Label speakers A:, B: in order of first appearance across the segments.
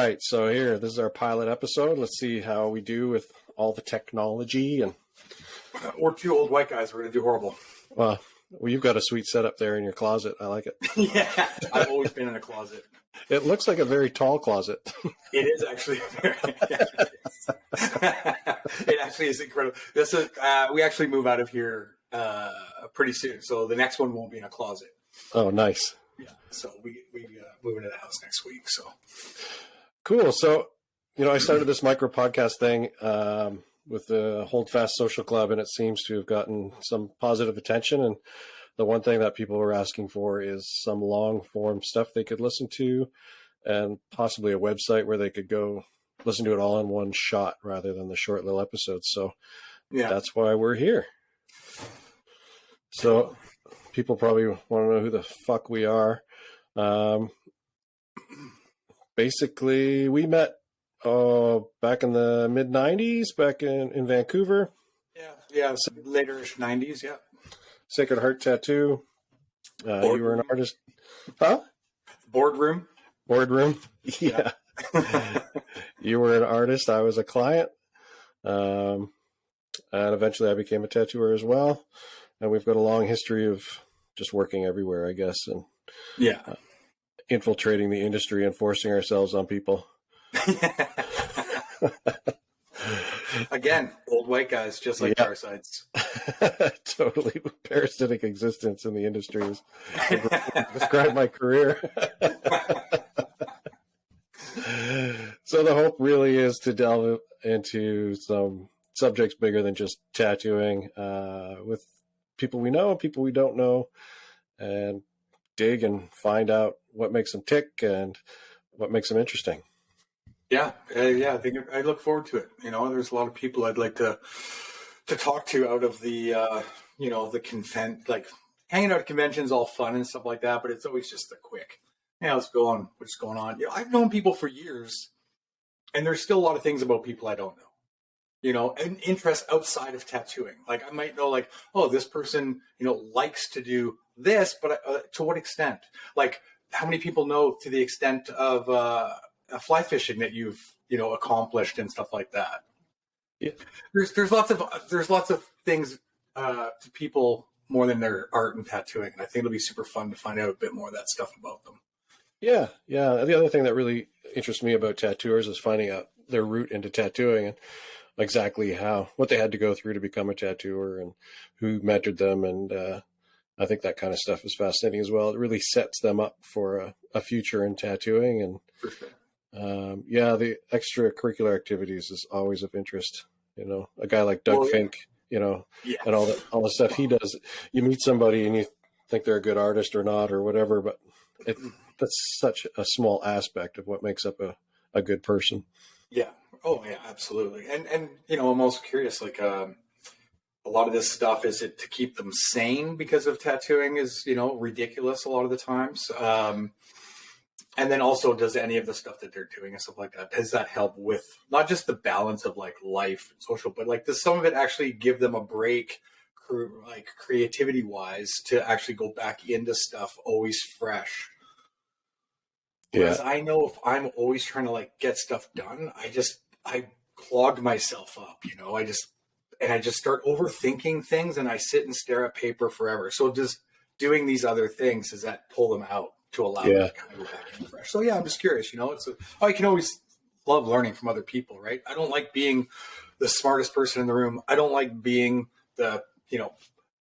A: right, so this is our pilot episode. Let's see how we do with all the technology. And
B: we're two old white guys. We're going to do horrible.
A: Well, you've got a sweet setup there in your closet. I like it.
B: Yeah, I've always been in a closet.
A: It looks like a very tall closet.
B: It is actually it actually is incredible. We actually move out of here pretty soon, so the next one won't be in a closet.
A: Oh, nice.
B: Yeah, so we move into the house next week. So
A: cool. So I started this micro podcast thing with the Holdfast Social Club, and it seems to have gotten some positive attention. And the one thing that people were asking for is some long form stuff they could listen to, and possibly a website where they could go listen to it all in one shot rather than the short little episodes. So that's why we're here. So people probably want to know who the fuck we are. Basically, we met back in the mid-90s, back in Vancouver.
B: Yeah, later-ish 90s, yeah.
A: Sacred Heart Tattoo. You were an artist. Huh?
B: Boardroom.
A: Yeah. You were an artist. I was a client. And eventually I became a tattooer as well. And we've got a long history of just working everywhere, I guess. And infiltrating the industry and forcing ourselves on people.
B: Again, old white guys, just like parasites.
A: Totally parasitic existence in the industry is describe my career. So the hope really is to delve into some subjects bigger than just tattooing, with people we know, people we don't know, and dig and find out what makes them tick and what makes them interesting.
B: I think I look forward to it. There's a lot of people I'd like to talk to out of the, the like hanging out at conventions, all fun and stuff like that. But it's always just a quick, let's go on. What's going on? I've known people for years, and there's still a lot of things about people I don't know. And interest outside of tattooing. Like I might know, like, oh, this person, likes to do this, but to what extent? Like, how many people know to the extent of fly fishing that you've accomplished and stuff like that?
A: Yeah,
B: there's lots of things to people more than their art and tattooing, and I think it'll be super fun to find out a bit more of that stuff about them. Yeah.
A: The other thing that really interests me about tattooers is finding out their route into tattooing and exactly what they had to go through to become a tattooer and who mentored them, and I think that kind of stuff is fascinating as well. It really sets them up for a future in tattooing, and
B: for sure.
A: The extracurricular activities is always of interest. A guy like Doug Fink, and all the stuff he does. You meet somebody and you think they're a good artist or not or whatever, but that's such a small aspect of what makes up a good person.
B: Yeah. Oh yeah, absolutely. And I'm also curious, like a lot of this stuff, is it to keep them sane because of tattooing is, ridiculous a lot of the times. And then also, does any of the stuff that they're doing and stuff like that, does that help with not just the balance of like life and social, but like does some of it actually give them a break, like creativity wise, to actually go back into stuff always fresh? Whereas I know if I'm always trying to like get stuff done, I clog myself up, I just start overthinking things and I sit and stare at paper forever. So does doing these other things, does that pull them out to allow them to kind of go back in fresh? So I'm just curious, I can always love learning from other people, right? I don't like being the smartest person in the room. I don't like being the,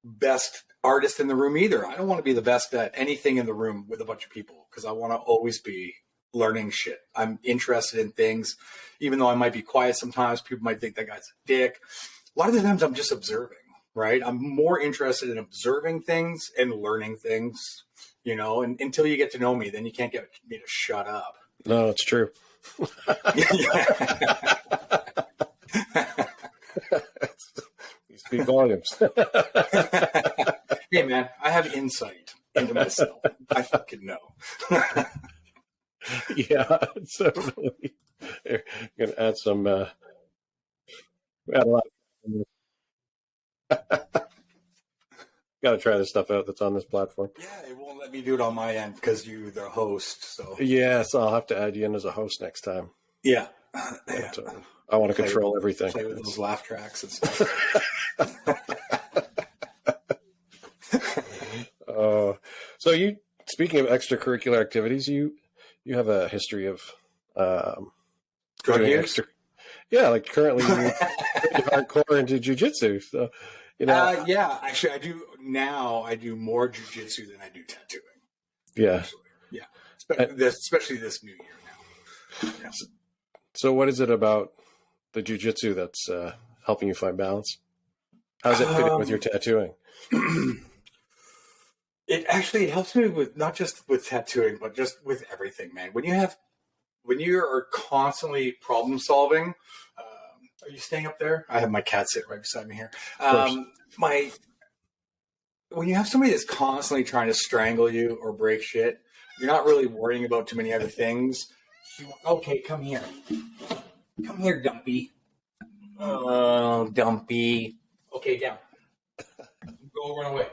B: best artist in the room either. I don't want to be the best at anything in the room with a bunch of people because I want to always be learning shit. I'm interested in things, even though I might be quiet sometimes. People might think that guy's a dick. A lot of the times I'm just observing, right? I'm more interested in observing things and learning things, and until you get to know me, then you can't get me to shut up.
A: No, it's true. You speak volumes.
B: Hey man, I have insight into myself. I fucking know.
A: Yeah, totally. You're gonna add some. We had a lot. got to try the stuff out that's on this platform.
B: Yeah, it won't let me do it on my end because you're the host. So
A: Yes, I'll have to add you in as a host next time.
B: yeah,
A: But, I want to control everything.
B: Play with those laugh tracks and stuff.
A: So you, speaking of extracurricular activities, you have a history of
B: Drug
A: doing
B: use?
A: yeah, like currently you're pretty hardcore into jujitsu. So,
B: Yeah, actually, I do now. I do more jujitsu than I do tattooing.
A: Yeah,
B: Actually. Yeah, especially this new year now. Yeah.
A: So what is it about the jujitsu that's helping you find balance? How's it fit in with your tattooing?
B: It actually helps me with not just with tattooing, but just with everything, man. When you are constantly problem solving, are you staying up there? I have my cat sitting right beside me here. When you have somebody that's constantly trying to strangle you or break shit, you're not really worrying about too many other things. Okay, come here. Come here, Dumpy. Oh, Dumpy. Okay, down. Go run away.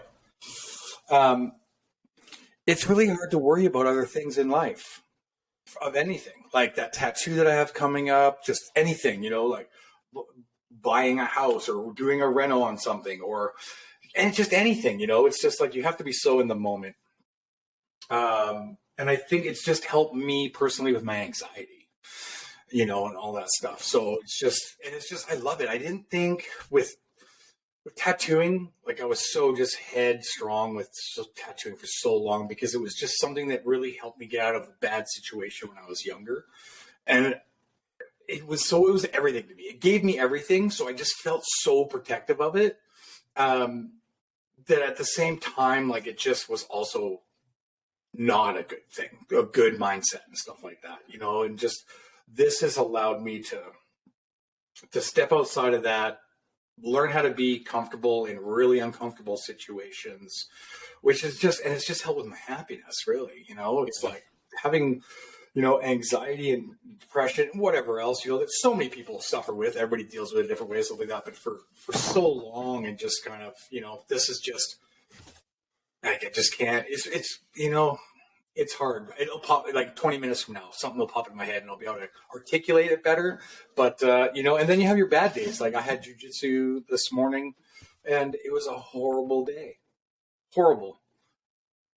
B: It's really hard to worry about other things in life, of anything, like that tattoo that I have coming up, just anything, like buying a house or doing a reno on something, and just anything, it's just like you have to be so in the moment. And I think it's just helped me personally with my anxiety, and all that stuff. So it's just, I love it. I didn't think with tattooing, like I was so just headstrong with tattooing for so long because it was just something that really helped me get out of a bad situation when I was younger. And it was everything to me. It gave me everything. So I just felt so protective of it. That at the same time, like it just was also not a good thing, a good mindset and stuff like that, and just, this has allowed me to step outside of that, learn how to be comfortable in really uncomfortable situations, which is it's just helped with my happiness, really. It's like having, anxiety and depression and whatever else, that so many people suffer with. Everybody deals with it different ways, stuff like that. But for so long and just kind of, this is just, like, I just can't, it's hard. It'll pop like 20 minutes from now. Something will pop in my head and I'll be able to articulate it better. But, and then you have your bad days. Like I had jujitsu this morning and it was a horrible day. Horrible.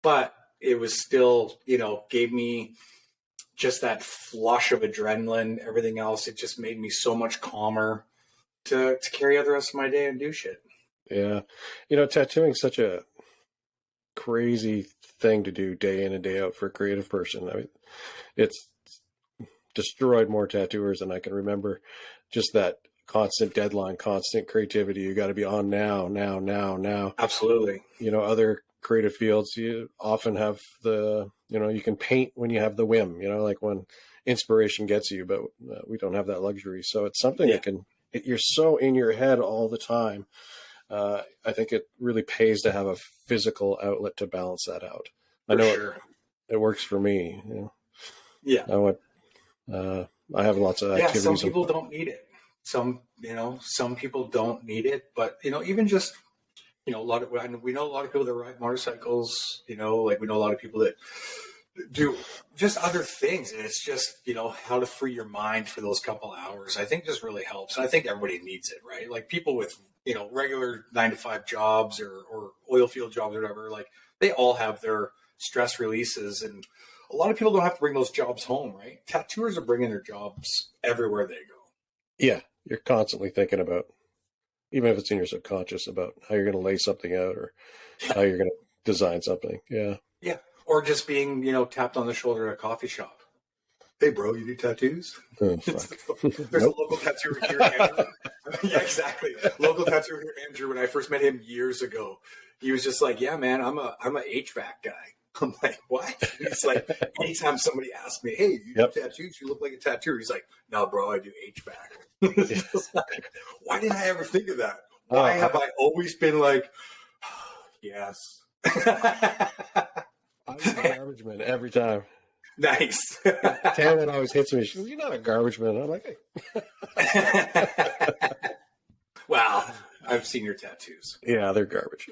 B: But it was still, gave me just that flush of adrenaline, everything else. It just made me so much calmer to carry out the rest of my day and do shit.
A: Yeah. Tattooing is such a crazy thing to do day in and day out for a creative person. I mean, it's destroyed more tattooers than I can remember. Just that constant deadline, constant creativity. You got to be on now.
B: Absolutely.
A: Other creative fields, you often have you can paint when you have the whim, like when inspiration gets you, but we don't have that luxury. So it's something that you're so in your head all the time. I think it really pays to have a physical outlet to balance that out. I know it works for me.
B: Yeah.
A: I have lots of activities.
B: Yeah, some people don't need it. Some people don't need it, but even just, we know a lot of people that ride motorcycles, like we know a lot of people that do just other things. And it's just, how to free your mind for those couple hours, I think just really helps. And I think everybody needs it, right? Like people with, regular 9-to-5 jobs or oil field jobs or whatever, like they all have their stress releases. And a lot of people don't have to bring those jobs home, right? Tattooers are bringing their jobs everywhere they go.
A: Yeah. You're constantly thinking about, even if it's in your subconscious, about how you're going to lay something out or how you're going to design something. Yeah.
B: Yeah. Or just being, tapped on the shoulder at a coffee shop. Hey, bro, you do tattoos?
A: Oh, fuck.
B: There's a local tattooer here, Andrew. Yeah, exactly. Local tattooer here, Andrew. When I first met him years ago, he was just like, "Yeah, man, I'm a HVAC guy." I'm like, "What?" He's like, anytime somebody asks me, "Hey, you do tattoos? You look like a tattooer." He's like, "No, bro, I do HVAC." Like, why didn't I ever think of that? Why have I always been like, yes?
A: I'm a garbage man every time.
B: Nice.
A: Tammin always hits me. She goes, "You're not a garbage man." I'm like, "Hey."
B: Well, I've I've seen your tattoos.
A: Yeah, they're garbage.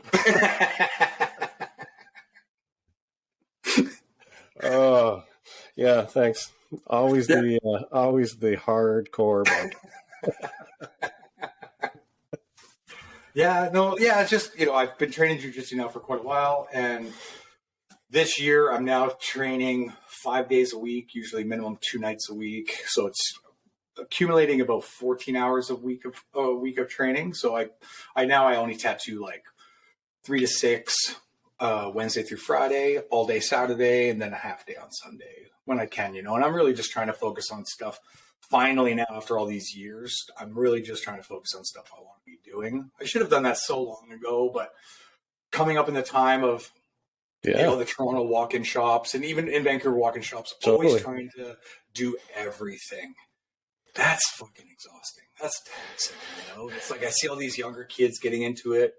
A: Oh, yeah, thanks. Always the hardcore bunch.
B: Yeah, no, yeah, it's just, I've been training jiu-jitsu now for quite a while, and this year I'm now training 5 days a week, usually minimum 2 nights a week. So it's accumulating about 14 hours a week of training. So I only tattoo like 3 to 6 Wednesday through Friday, all day Saturday, and then a half day on Sunday when I can, and I'm really just trying to focus on stuff. Finally, now after all these years, I'm really just trying to focus on stuff I want to be doing. I should have done that so long ago, but coming up in the time of the Toronto walk-in shops, and even in Vancouver walk-in shops, always trying to do everything. That's fucking exhausting. That's taxing, It's like I see all these younger kids getting into it,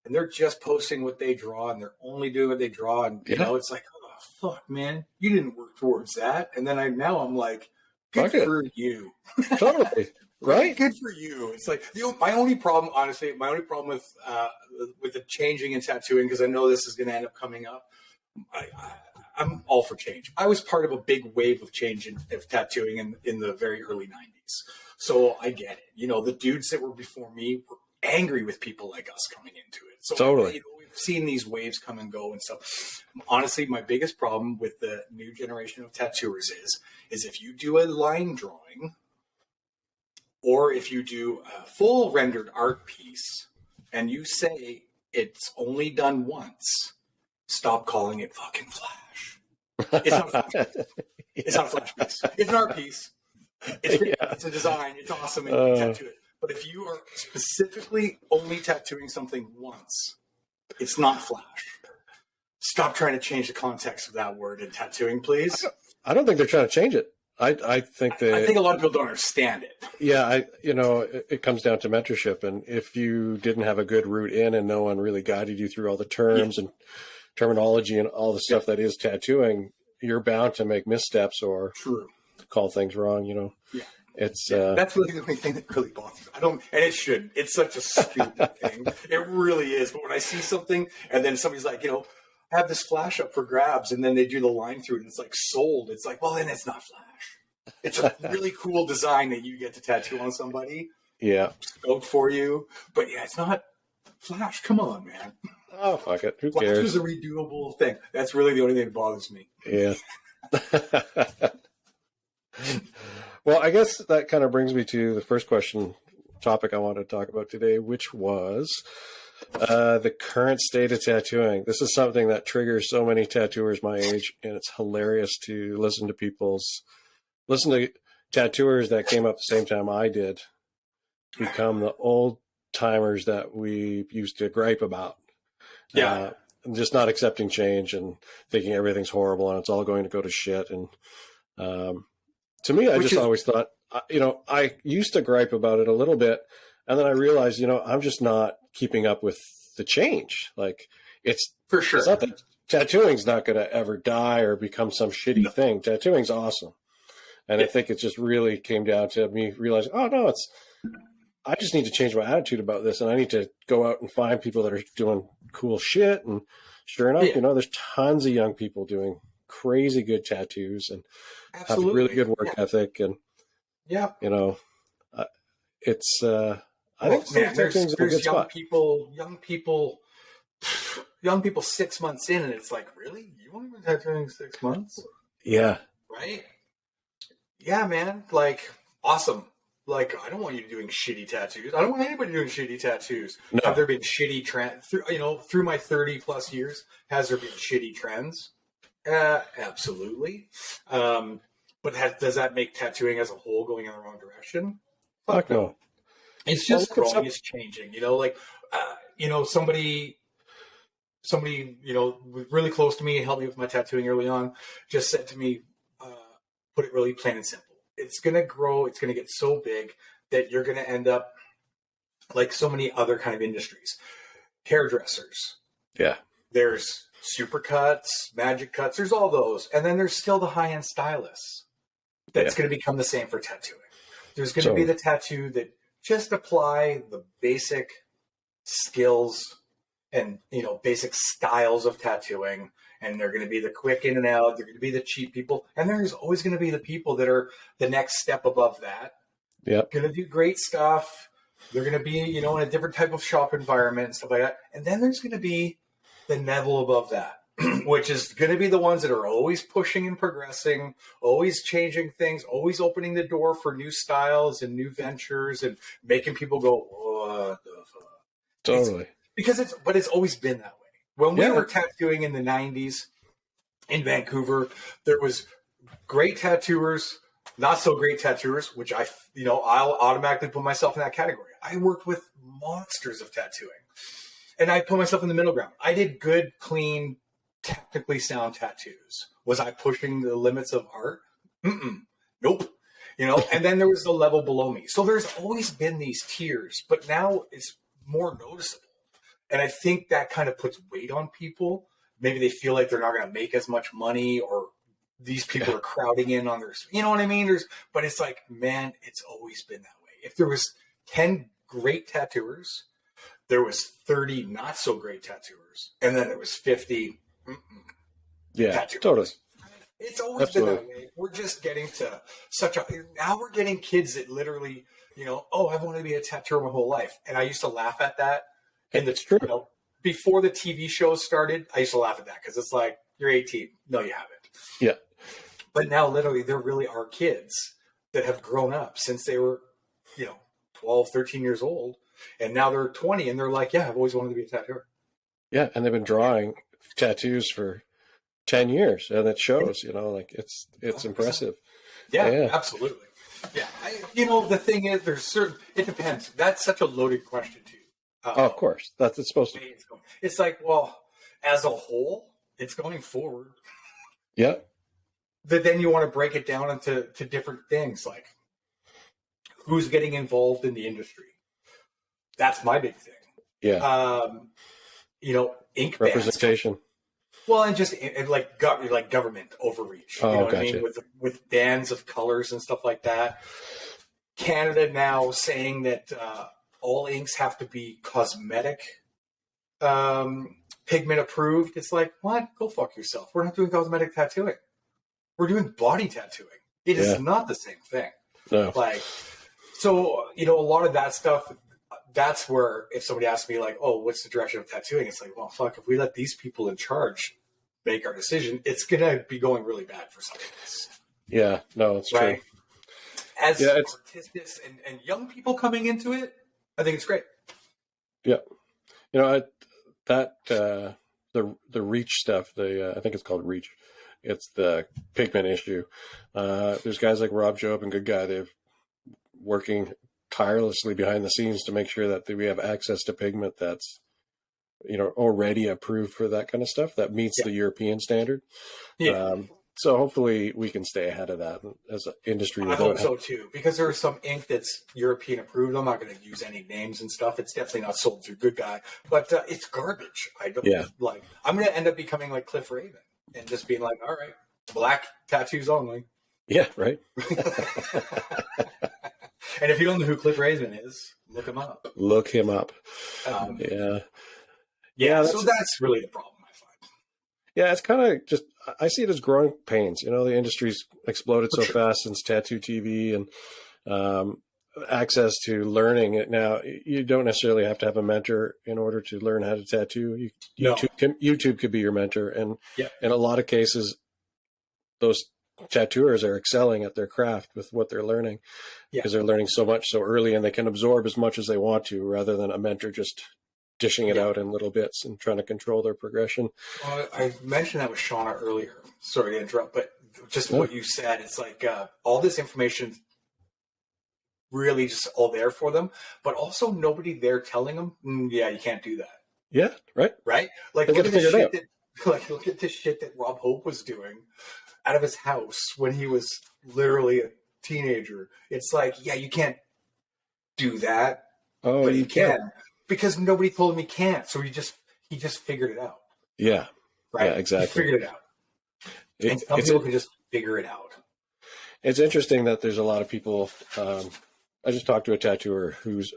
B: and they're just posting what they draw, and they're only doing what they draw, and it's like, oh fuck, man, you didn't work towards that. And then I'm like, good for you.
A: Totally. Right?
B: Good for you. It's like my only problem with the changing and tattooing, because I know this is going to end up coming up. I'm all for change. I was part of a big wave of change of tattooing in the very early 90s. So I get it. The dudes that were before me were angry with people like us coming into it. So
A: totally.
B: We've seen these waves come and go and stuff. Honestly, my biggest problem with the new generation of tattooers is if you do a line drawing, or if you do a full rendered art piece and you say it's only done once, stop calling it fucking Flash. It's not a Flash piece. It's not a Flash piece. It's an art piece. It's a design. It's awesome, and you can tattoo it. But if you are specifically only tattooing something once, it's not Flash. Stop trying to change the context of that word in tattooing, please.
A: I don't think they're trying to change it. I think
B: a lot of people don't understand it.
A: Yeah, it comes down to mentorship, and if you didn't have a good route in, and no one really guided you through all the terms and terminology and all the stuff that is tattooing, you're bound to make missteps or call things wrong.
B: Yeah,
A: it's
B: that's really the only thing that really bothers me. And it shouldn't. It's such a stupid thing. It really is. But when I see something, and then somebody's like, have this Flash up for grabs, and then they do the line through it, and it's like sold. It's like, well, then it's not Flash. It's a really cool design that you get to tattoo on somebody.
A: Yeah.
B: Stoked for you. But yeah, it's not Flash. Come on, man.
A: Oh, fuck it. Who
B: Flash
A: cares?
B: is a redoable thing. That's really the only thing that bothers me.
A: Yeah. Well, I guess that kind of brings me to the first topic I wanted to talk about today, which was the current state of tattooing. This is something that triggers so many tattooers my age, and it's hilarious to listen to tattooers that came up the same time I did become the old timers that we used to gripe about. And just not accepting change and thinking everything's horrible and it's all going to go to shit. And to me, I always thought, I used to gripe about it a little bit, and then I realized, I'm just not keeping up with the change. Like, it's for sure. It's not that tattooing's not going to ever die or become some shitty thing. Tattooing's awesome. And I think it just really came down to me realizing, oh no, I just need to change my attitude about this, and I need to go out and find people that are doing cool shit. And sure enough, there's tons of young people doing crazy good tattoos and have a really good work ethic. And it's I think
B: there's young people 6 months in, and it's like, really? You only been tattooing 6 months?
A: Yeah.
B: Right? Yeah, man. Like, awesome. Like, I don't want you doing shitty tattoos. I don't want anybody doing shitty tattoos. No. Have there been shitty trends? Through my 30 plus years, has there been shitty trends? Absolutely. But does that make tattooing as a whole going in the wrong direction?
A: Fuck no.
B: It's just growing. It's changing. Somebody, really close to me, helped me with my tattooing early on, just said to me, put it really plain and simple. It's going to grow. It's going to get so big that you're going to end up like so many other kind of industries. Hairdressers.
A: Yeah.
B: There's supercuts, magic cuts. There's all those. And then there's still the high-end stylists. That's going to become the same for tattooing. There's going to be the tattoo that just apply the basic skills and, you know, basic styles of tattooing. And they're going to be the quick in and out. They're going to be the cheap people. And there's always going to be the people that are the next step above that.
A: Yep.
B: Going to do great stuff. They're going to be, you know, in a different type of shop environment and stuff like that. And then there's going to be the level above that, which is going to be the ones that are always pushing and progressing, always changing things, always opening the door for new styles and new ventures and making people go, what the fuck?
A: Totally.
B: But it's always been that way. When we were tattooing in the 90s in Vancouver, there was great tattooers, not so great tattooers, which I'll automatically put myself in that category. I worked with monsters of tattooing, and I put myself in the middle ground. I did good, clean, technically sound tattoos. Was I pushing the limits of art? Nope. You know, and then there was the level below me. So there's always been these tiers, but now it's more noticeable. And I think that kind of puts weight on people. Maybe they feel like they're not going to make as much money, or these people are crowding in on their, you know what I mean? But it's like, man, it's always been that way. If there was 10 great tattooers, there was 30 not so great tattooers, and then there was 50 tattooers.
A: Totally.
B: It's always been that way. We're just getting to now we're getting kids that literally, you know, oh, I want to be a tattooer my whole life. And I used to laugh at that. And it's true. You know, before the TV shows started, I used to laugh at that because it's like, you're 18. No, you haven't.
A: Yeah.
B: But now literally there really are kids that have grown up since they were, you know, 12, 13 years old. And now they're 20 and they're like, yeah, I've always wanted to be a tattooer.
A: Yeah. And they've been drawing tattoos for 10 years, and it shows, you know, like it's 100%. Impressive.
B: Yeah, absolutely. Yeah. The thing is, it depends. That's such a loaded question too.
A: Of course. That's it's supposed to be.
B: It's like, well, as a whole, it's going forward.
A: Yeah.
B: But then you want to break it down into different things, like who's getting involved in the industry. That's my big thing.
A: Yeah.
B: Ink
A: representation.
B: Bands. Well, and just like government overreach.
A: Oh,
B: you know what
A: gotcha.
B: I mean? With bands of colors and stuff like that. Canada now saying that all inks have to be cosmetic pigment approved. It's like, what? Go fuck yourself. We're not doing cosmetic tattooing. We're doing body tattooing. It is not the same thing.
A: No.
B: So, a lot of that stuff, that's where if somebody asks me like, oh, what's the direction of tattooing? It's like, well, fuck, if we let these people in charge make our decision, it's going to be going really bad for some of us. Yeah, no, it's true. As artists and young people coming into it, I think it's great. Yeah.
A: The reach stuff, I think it's called reach. It's the pigment issue. There's guys like Rob Jobe and Good Guy. They're working tirelessly behind the scenes to make sure that we have access to pigment that's, already approved for that kind of stuff that meets the European standard.
B: Yeah.
A: So hopefully we can stay ahead of that as an industry.
B: I hope so too, because there's some ink that's European approved. I'm not going to use any names and stuff. It's definitely not sold through Good Guy, but it's garbage. I'm going to end up becoming like Cliff Raven and just being like, all right, black tattoos only.
A: Yeah. Right.
B: And if you don't know who Cliff Raven is, look him up.
A: Yeah.
B: So that's really the problem, I find.
A: Yeah. It's kind of just, I see it as growing pains. The industry's exploded so fast since tattoo TV and access to learning it. Now, you don't necessarily have to have a mentor in order to learn how to tattoo. YouTube could be your mentor. And in a lot of cases, those tattooers are excelling at their craft with what they're learning because they're learning so much so early, and they can absorb as much as they want to rather than a mentor just dishing it out in little bits and trying to control their progression.
B: Well, I mentioned that with Shawn earlier. Sorry to interrupt, but just what you said, it's like all this information really just all there for them, but also nobody there telling them, you can't do that.
A: Yeah, right.
B: Right? Like, look at the shit that Rob Hope was doing out of his house when he was literally a teenager. It's like, you can't do that.
A: Oh,
B: but you can. Because nobody told him he can't. So he just figured it out.
A: Yeah.
B: Right.
A: Yeah, exactly.
B: He figured it out. And some people can just figure it out.
A: It's interesting that there's a lot of people. I just talked to a tattooer who's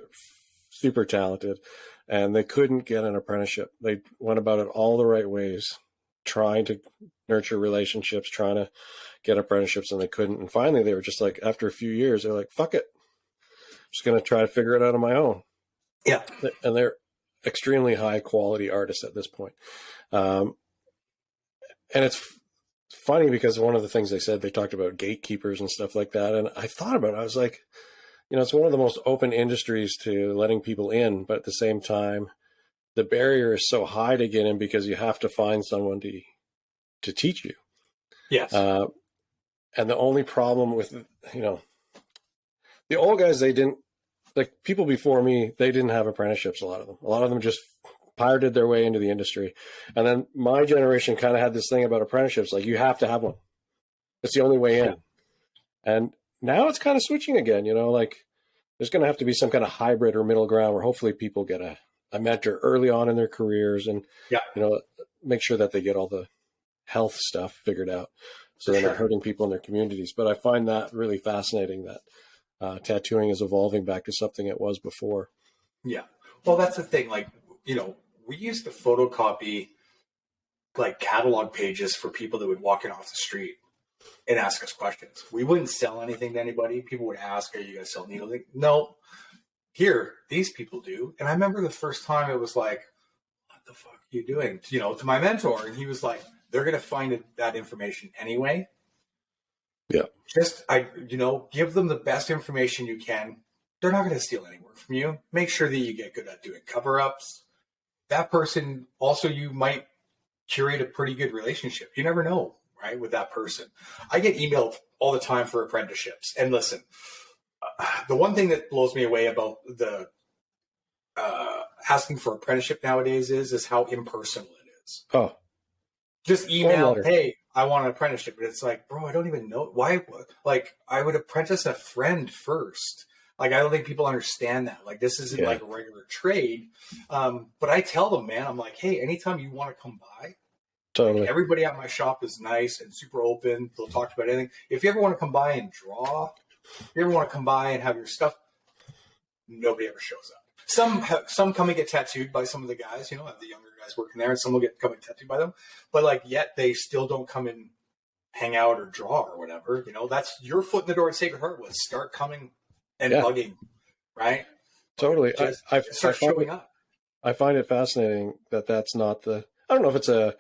A: super talented, and they couldn't get an apprenticeship. They went about it all the right ways, trying to nurture relationships, trying to get apprenticeships, and they couldn't. And finally, they were just like, after a few years, they're like, fuck it. I'm just going to try to figure it out on my own.
B: Yeah.
A: And they're extremely high quality artists at this point. And it's funny because one of the things they said, they talked about gatekeepers and stuff like that. And I thought about it. I was like, it's one of the most open industries to letting people in, but at the same time, the barrier is so high to get in because you have to find someone to teach you.
B: Yes.
A: And the only problem with, the old guys, they didn't, like people before me, they didn't have apprenticeships, a lot of them just pirated their way into the industry. And then my generation kind of had this thing about apprenticeships, like you have to have one. It's the only way in. And now it's kind of switching again, like there's going to have to be some kind of hybrid or middle ground where hopefully people get a mentor early on in their careers and, make sure that they get all the health stuff figured out so they're not hurting people in their communities. But I find that really fascinating that tattooing is evolving back to something it was before.
B: Yeah. Well, that's the thing. Like, we used to photocopy like catalog pages for people that would walk in off the street and ask us questions. We wouldn't sell anything to anybody. People would ask, are you going to sell needles? Like, no, here, these people do. And I remember the first time it was like, what the fuck are you doing? To my mentor. And he was like, they're going to find that information anyway.
A: Yeah.
B: Just, give them the best information you can. They're not going to steal any work from you. Make sure that you get good at doing cover-ups. That person, also, you might curate a pretty good relationship. You never know, right, with that person. I get emailed all the time for apprenticeships. And listen, the one thing that blows me away about the asking for apprenticeship nowadays is how impersonal it is.
A: Oh.
B: Just email, hey, I want an apprenticeship. But it's like, bro, I don't even know. Why? Like, I would apprentice a friend first. Like, I don't think people understand that. Like, this isn't like a regular trade. But I tell them, man, I'm like, hey, anytime you want to come by,
A: totally.
B: Like, everybody at my shop is nice and super open. They'll talk about anything. If you ever want to come by and draw, if you ever want to come by and have your stuff, nobody ever shows up. Some come and get tattooed by some of the guys, the younger guys working there, and some will come and tattooed by them. But like, yet they still don't come and hang out or draw or whatever. That's your foot in the door at Sacred Heart was start coming and bugging, right?
A: Totally.
B: Start showing up.
A: I find it fascinating that that's not I don't know if it's a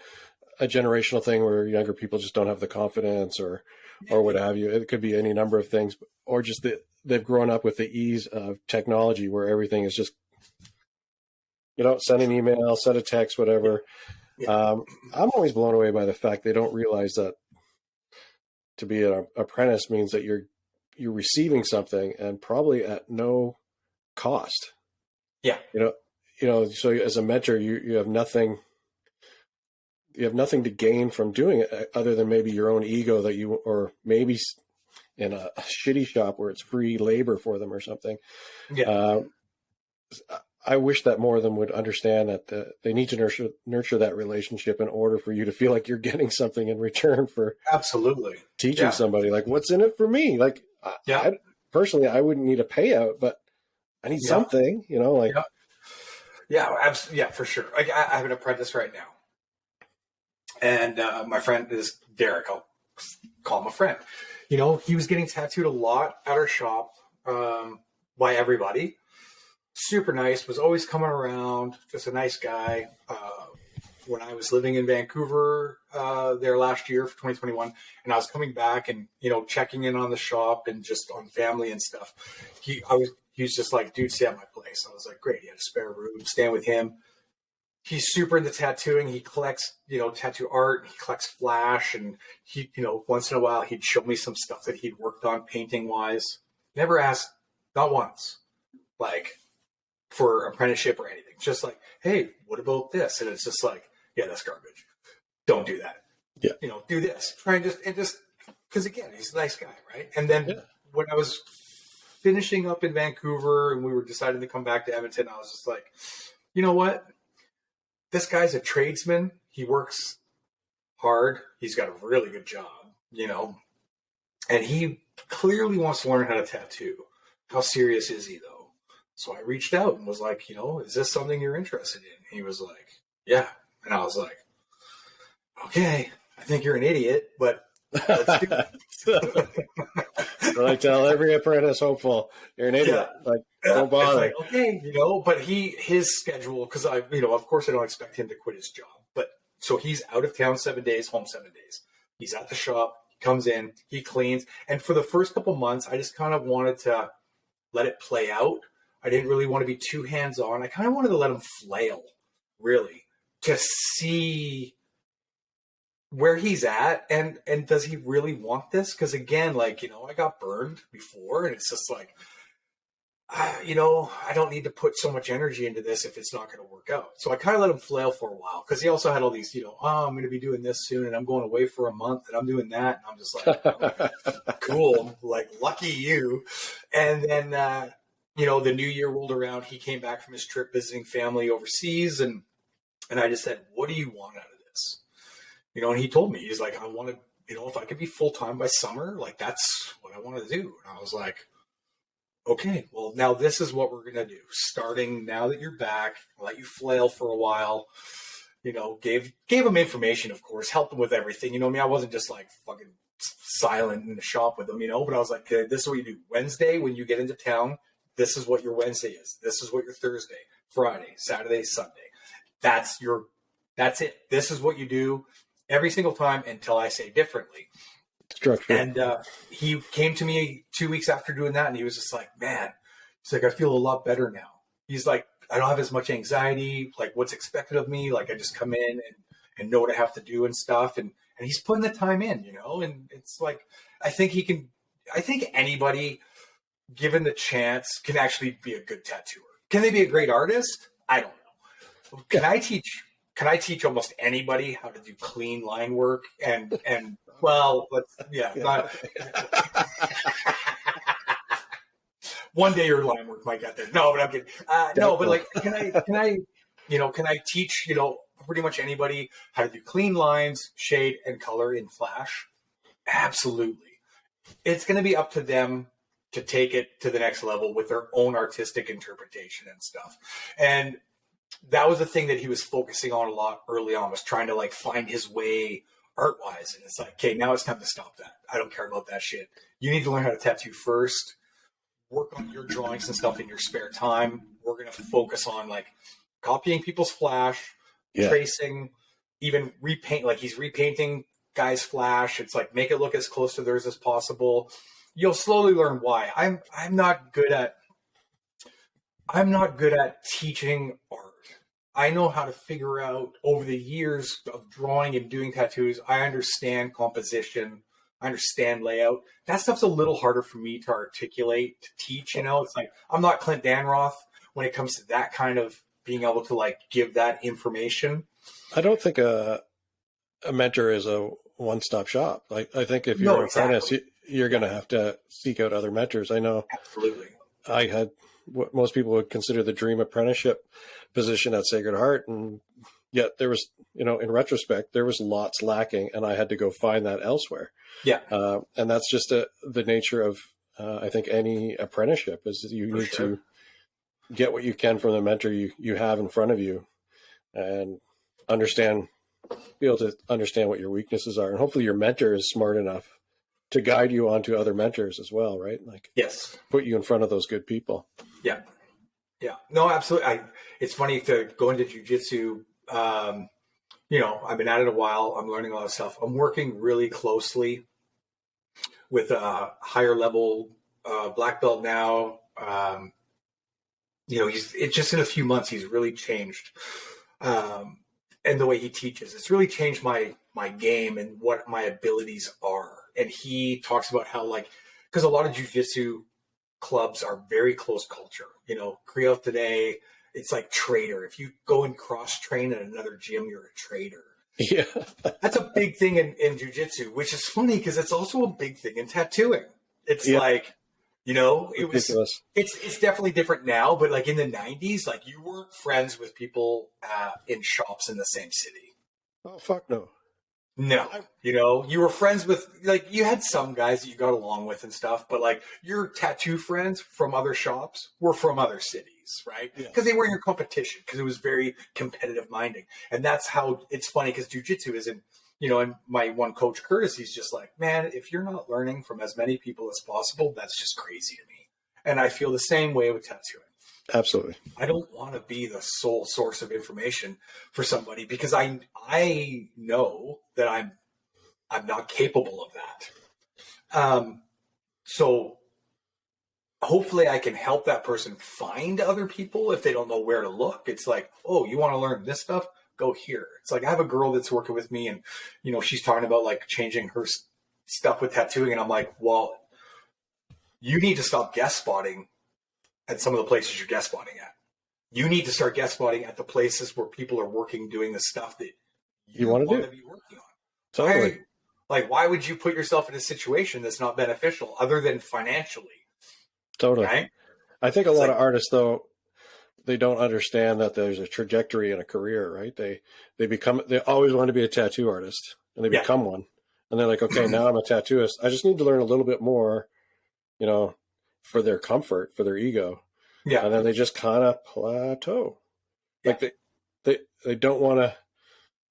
A: generational thing where younger people just don't have the confidence or what have you. It could be any number of things, or just that they've grown up with the ease of technology where everything is just, send an email, send a text, whatever. Yeah. I'm always blown away by the fact they don't realize that to be an apprentice means that you're receiving something and probably at no cost.
B: Yeah.
A: So as a mentor, you have nothing. You have nothing to gain from doing it other than maybe your own ego or maybe in a shitty shop where it's free labor for them or something.
B: Yeah.
A: I wish that more of them would understand that they need to nurture that relationship in order for you to feel like you're getting something in return for
B: absolutely
A: teaching somebody. Like, what's in it for me? Like, I personally, I wouldn't need a payout, but I need something, like.
B: Yeah, for sure. Like, I have an apprentice right now. And my friend is Derek. I'll call him a friend. He was getting tattooed a lot at our shop by everybody. Super nice, was always coming around, just a nice guy. When I was living in Vancouver there last year for 2021, and I was coming back and, checking in on the shop and just on family and stuff, he was just like, dude, stay at my place. I was like, great. He had a spare room, staying with him. He's super into tattooing. He collects, tattoo art. He collects flash, and he, once in a while he'd show me some stuff that he'd worked on painting wise. Never asked, not once, like for apprenticeship or anything. Just like, hey, what about this? And it's just like, yeah, that's garbage. Don't do that.
A: Yeah.
B: Do this. Try and just because again, he's a nice guy, right? And then when I was finishing up in Vancouver and we were deciding to come back to Edmonton, I was just like, you know what? This guy's a tradesman. He works hard. He's got a really good job, and he clearly wants to learn how to tattoo. How serious is he, though? So I reached out and was like, is this something you're interested in? And he was like, yeah. And I was like, okay, I think you're an idiot, but let's do it.
A: So I tell every apprentice hopeful, you're an idiot.
B: Yeah.
A: Like, don't bother.
B: It's like, okay, but his schedule, because of course I don't expect him to quit his job, but so he's out of town 7 days, home 7 days. He's at the shop, he comes in, he cleans. And for the first couple months, I just kind of wanted to let it play out. I didn't really want to be too hands-on. I kind of wanted to let him flail, really, to see where he's at and does he really want this? Because again, I got burned before, and it's just like, I don't need to put so much energy into this if it's not going to work out. So I kind of let him flail for a while, because he also had all these, I'm going to be doing this soon, and I'm going away for a month, and I'm doing that, and I'm just like, cool, like lucky you. And then the new year rolled around. He came back from his trip visiting family overseas, and I just said, what do you want out of this? And he told me, he's like, I want to, if I could be full-time by summer, like that's what I want to do. And I was like, okay, well, now this is what we're going to do. Starting now that you're back, let you flail for a while, gave him information, of course, helped him with everything. I wasn't just like fucking silent in the shop with him, but I was like, okay, this is what you do. Wednesday, when you get into town, this is what your Wednesday is. This is what your Thursday, Friday, Saturday, Sunday. That's it. This is what you do every single time until I say differently.
A: Structure.
B: And he came to me 2 weeks after doing that, and he was just like, man, he's like, I feel a lot better now. He's like, I don't have as much anxiety, like what's expected of me. Like I just come in and know what I have to do and stuff. And he's putting the time in, and it's like, I think anybody given the chance can actually be a good tattooer. Can they be a great artist? I don't know. Can I teach almost anybody how to do clean line work and well, one day your line work might get there. No, but I'm kidding. No, but like, can I teach, pretty much anybody how to do clean lines, shade, and color in Flash? Absolutely. It's going to be up to them to take it to the next level with their own artistic interpretation and stuff. And that was the thing that he was focusing on a lot early on, was trying to like find his way art-wise. And it's like, okay, now it's time to stop that. I don't care about that shit. You need to learn how to tattoo first. Work on your drawings and stuff in your spare time. We're going to focus on like copying people's Flash, tracing, even repaint. Like he's repainting guys' Flash. It's like, make it look as close to theirs as possible. You'll slowly learn why. I'm not good at teaching art. I know how to figure out over the years of drawing and doing tattoos. I understand composition. I understand layout. That stuff's a little harder for me to articulate, to teach. It's like, I'm not Clint Danroth when it comes to that kind of being able to like give that information.
A: I don't think a mentor is a one-stop shop. Like, I think if you're an apprentice, you're going to have to seek out other mentors. I know.
B: Absolutely.
A: I had what most people would consider the dream apprenticeship position at Sacred Heart, and yet there was, in retrospect, there was lots lacking, and I had to go find that elsewhere.
B: Yeah.
A: And that's just the nature of, I think, any apprenticeship, is you need to get what you can from the mentor you have in front of you, and be able to understand what your weaknesses are. And hopefully your mentor is smart enough to guide you onto other mentors as well, right? Like,
B: yes,
A: put you in front of those good people.
B: Yeah. Yeah. No, absolutely. It's funny to go into jiu-jitsu. I've been at it a while. I'm learning a lot of stuff. I'm working really closely with a higher level black belt now. It's just in a few months, he's really changed. And the way he teaches, it's really changed my game and what my abilities are. And he talks about how, like, because a lot of jiu-jitsu clubs are very close culture. Creole today, it's like trader. If you go and cross train at another gym, you're a trader.
A: Yeah.
B: That's a big thing in jiu-jitsu, which is funny because it's also a big thing in tattooing. It's like, it's definitely different now, but like in the 90s, like you weren't friends with people in shops in the same city.
A: Oh, fuck no.
B: No, you know, you were friends with, like, you had some guys that you got along with and stuff, but like your tattoo friends from other shops were from other cities, right?
A: Yeah.
B: Because they were in your competition, because it was very competitive minding. And that's how it's funny, because jujitsu isn't, you know, and my one coach, Curtis, he's just like, man, if you're not learning from as many people as possible, that's just crazy to me. And I feel the same way with tattooing.
A: Absolutely.
B: I don't want to be the sole source of information for somebody, because I know that I'm not capable of that. So hopefully I can help that person find other people if they don't know where to look. It's like, oh, you want to learn this stuff? Go here. It's like, I have a girl that's working with me, and you know, she's talking about like changing her stuff with tattooing, and I'm like, well, you need to stop guest spotting at some of the places you're guest spotting at. You need to start guest spotting at the places where people are working, doing the stuff that
A: You want to do.
B: be working on.
A: Totally.
B: Why would you put yourself in a situation that's not beneficial other than financially?
A: Totally.
B: Right?
A: I think a lot of artists, though, they don't understand that there's a trajectory in a career, right? They always want to be a tattoo artist, and they become one. And they're like, okay, now I'm a tattooist. I just need to learn a little bit more, you know, for their comfort, for their ego.
B: Yeah.
A: And then they just kind of plateau. Like they don't want to,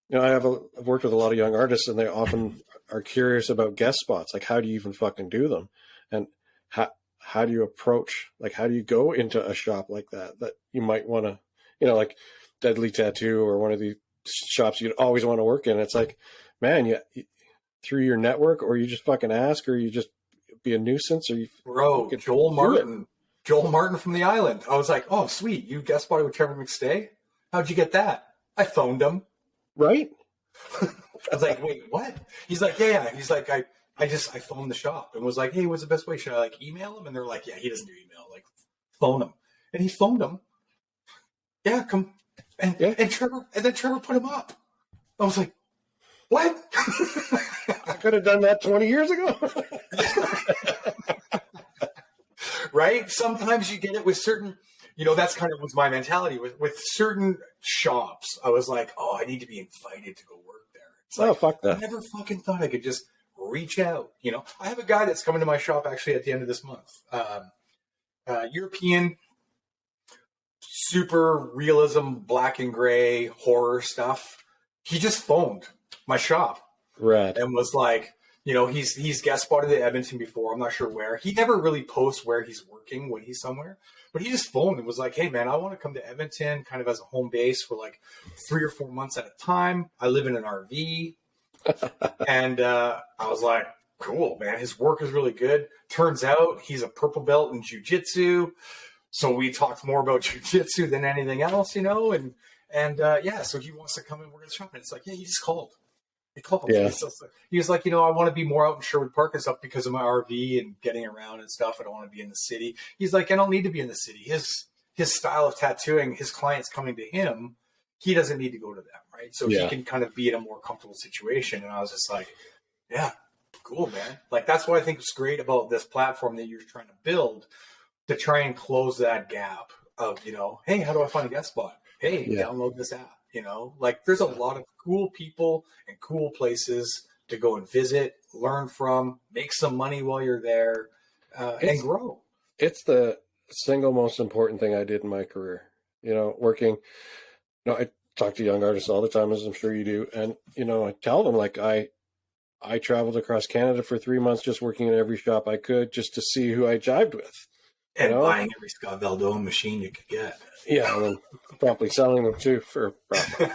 A: you know, I've worked with a lot of young artists, and they often are curious about guest spots. Like, how do you even fucking do them? And how do you approach, like, how do you go into a shop like that you might want to, you know, like Deadly Tattoo or one of these shops you'd always want to work in. It's like, man, you through your network, or you just fucking ask, or you just be a nuisance, or you
B: Joel Martin from the island. I was like, oh, sweet. You guest spotted with Trevor McStay? How'd you get that? I phoned him.
A: Right.
B: I was like, wait, what? He's like, yeah. He's like, I phoned the shop and was like, hey, what's the best way? Should I like email him? And they're like, yeah, he doesn't do email. Like, phone him. And he phoned him. Yeah, come. And Trevor put him up. I was like, what?
A: I could have done that 20 years ago.
B: Right? Sometimes you get it with certain, you know, that's kind of was my mentality with certain shops. I was like, oh, I need to be invited to go work there. It's like,
A: fuck that.
B: I never fucking thought I could just reach out. You know, I have a guy that's coming to my shop actually at the end of this month. European, super realism, black and gray horror stuff. He just phoned my shop.
A: Right.
B: And was like, you know, he's guest spotted at Edmonton before. I'm not sure where. He never really posts where he's working when he's somewhere. But he just phoned and was like, hey, man, I want to come to Edmonton kind of as a home base for like 3 or 4 months at a time. I live in an RV. And I was like, cool, man. His work is really good. Turns out he's a purple belt in jiu-jitsu. So we talked more about jiu-jitsu than anything else, you know. And so he wants to come and work at the shop. And it's like, yeah, he just called. He called.
A: Yeah.
B: He was like, you know, I want to be more out in Sherwood Park and stuff because of my RV and getting around and stuff. I don't want to be in the city. He's like, I don't need to be in the city. His style of tattooing, his clients coming to him, he doesn't need to go to them, right? So he can kind of be in a more comfortable situation. And I was just like, yeah, cool, man. Like, that's what I think is great about this platform that you're trying to build, to try and close that gap of, you know, hey, how do I find a guest spot? Hey, download this app. You know, like, there's a lot of cool people and cool places to go and visit, learn from, make some money while you're there, and grow.
A: It's the single most important thing I did in my career. You know, working, you know, I talk to young artists all the time, as I'm sure you do. And, you know, I tell them, like, I traveled across Canada for 3 months just working in every shop I could just to see who I jived with.
B: And buying every Scott Valdone machine you could get.
A: Yeah, and then promptly selling them too for profit.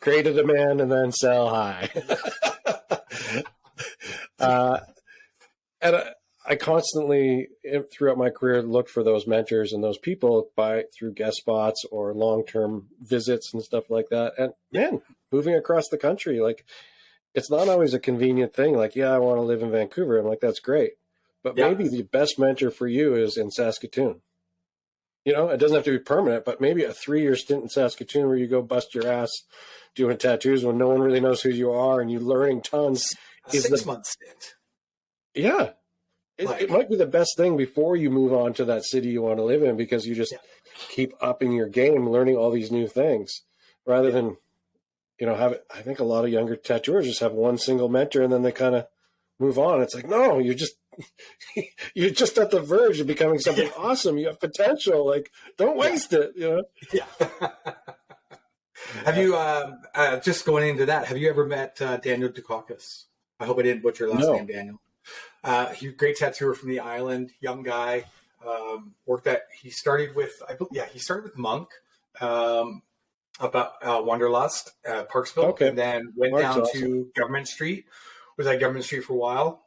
A: Create a demand and then sell high. And I constantly, throughout my career, looked for those mentors and those people through guest spots or long-term visits and stuff like that. And man, moving across the country, like, it's not always a convenient thing. Like, yeah, I want to live in Vancouver. I'm like, that's great. But maybe the best mentor for you is in Saskatoon. You know, it doesn't have to be permanent, but maybe a 3-year stint in Saskatoon where you go bust your ass doing tattoos when no one really knows who you are and you're learning tons.
B: A 6-month stint.
A: Yeah. It might be the best thing before you move on to that city you want to live in, because you just keep upping your game, learning all these new things rather than I think a lot of younger tattooers just have one single mentor and then they kind of move on. It's like, no, you're just at the verge of becoming something awesome. You have potential. Like, don't waste it,
B: Yeah. Have you, just going into that, have you ever met Daniel Dukakis? I hope I didn't butcher your last name, Daniel. He's a great tattooer from the island, young guy. He started with Monk, about Wanderlust, Parksville,
A: Okay.
B: and then went
A: Mark's
B: down
A: awesome.
B: to Government Street. Was at Government Street for a while.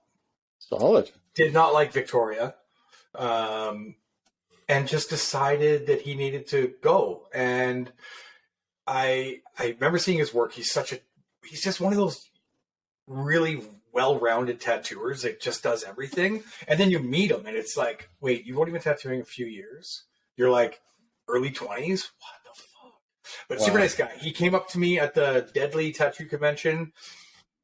A: Solid.
B: Did not like Victoria, and just decided that he needed to go. And I remember seeing his work. He's just one of those really well-rounded tattooers that just does everything. And then you meet him and it's like, wait, you've only been tattooing a few years. You're like early 20s. What the fuck? But super nice guy. He came up to me at the Deadly Tattoo Convention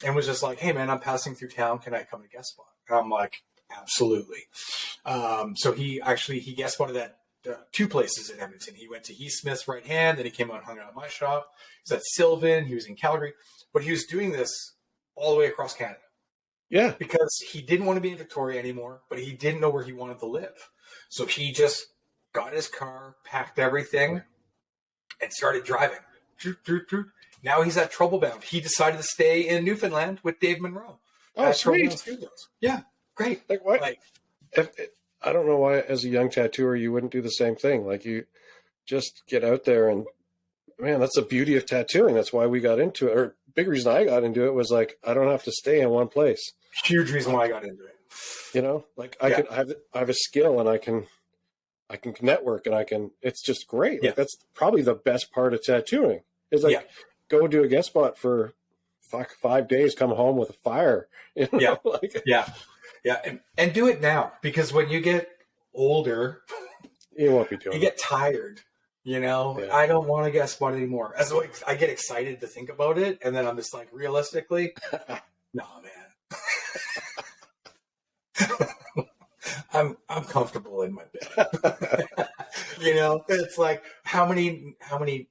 B: and was just like, hey man, I'm passing through town. Can I come to guest spot? And I'm like, absolutely. So he guest spotted at 2 places in Edmonton. He went to Heath Smith's right hand, then he came out and hung out at my shop. He was at Sylvan, he was in Calgary, but he was doing this all the way across Canada.
A: Yeah.
B: Because he didn't want to be in Victoria anymore, but he didn't know where he wanted to live. So he just got his car, packed everything, and started driving. Now he's at Trouble Bound. He decided to stay in Newfoundland with Dave Monroe.
A: Oh, sweet.
B: Yeah, great.
A: Like what? I don't know why, as a young tattooer, you wouldn't do the same thing. Like, you just get out there and, man, that's the beauty of tattooing. That's why we got into it. Or big reason I got into it was like, I don't have to stay in one place.
B: Huge reason why I got into it.
A: Like I have a skill and I can network and it's just great. Like that's probably the best part of tattooing is like, go do a guest spot for 5 days, come home with a fire.
B: And do it now, because when you get older,
A: you won't be doing
B: you get tired. I don't want to guest spot anymore. As like, I get excited to think about it, and then I'm just like, realistically, no, man. I'm comfortable in my bed. It's like how many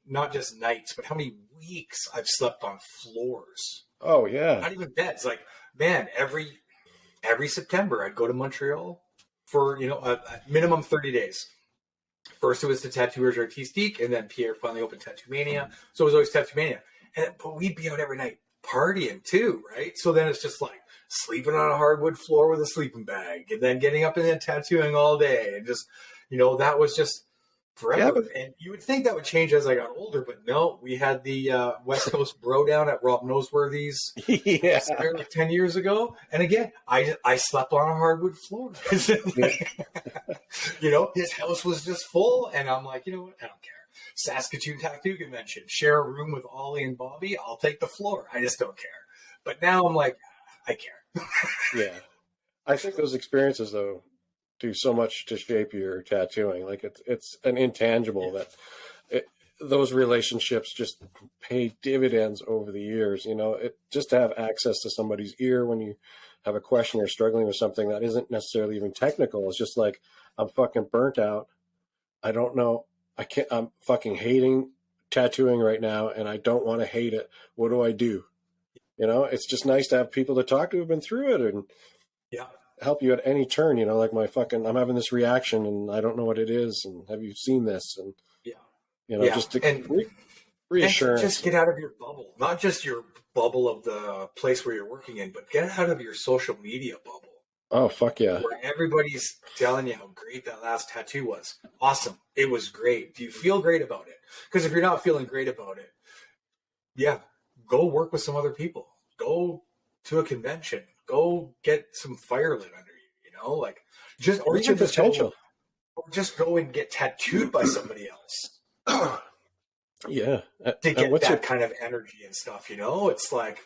B: not just nights, but how many weeks I've slept on floors.
A: Oh yeah.
B: Not even beds. Like, man, every September I'd go to Montreal for, a minimum 30 days. First it was the Tattooers Artistique, and then Pierre finally opened Tattoo Mania. So it was always Tattoo Mania. But we'd be out every night partying too, right? So then it's just like sleeping on a hardwood floor with a sleeping bag, and then getting up and then tattooing all day. And just, that was just forever. Yeah, and you would think that would change as I got older, but no, we had the West Coast bro down at Rob Noseworthy's like 10 years ago. And again, I slept on a hardwood floor. His house was just full. And I'm like, you know what? I don't care. Saskatoon Tattoo Convention, share a room with Ollie and Bobby. I'll take the floor. I just don't care. But now I'm like, I care.
A: Yeah. I think those experiences, though, do so much to shape your tattooing. Like it's an intangible that those relationships just pay dividends over the years. Just to have access to somebody's ear when you have a question or struggling with something that isn't necessarily even technical. It's just like, I'm fucking burnt out. I don't know. I'm fucking hating tattooing right now, and I don't want to hate it. What do I do? It's just nice to have people to talk to who've been through it and help you at any turn. Like I'm having this reaction and I don't know what it is. And have you seen this? And, just to reassurance.
B: And just get out of your bubble, not just your bubble of the place where you're working in, but get out of your social media bubble.
A: Oh, fuck yeah.
B: Where everybody's telling you how great that last tattoo was. Awesome. It was great. Do you feel great about it? Because if you're not feeling great about it, go work with some other people. Go to a convention. Go get some fire lit under you, like just go and get tattooed by somebody else.
A: Yeah.
B: To get that kind of energy and stuff, it's like,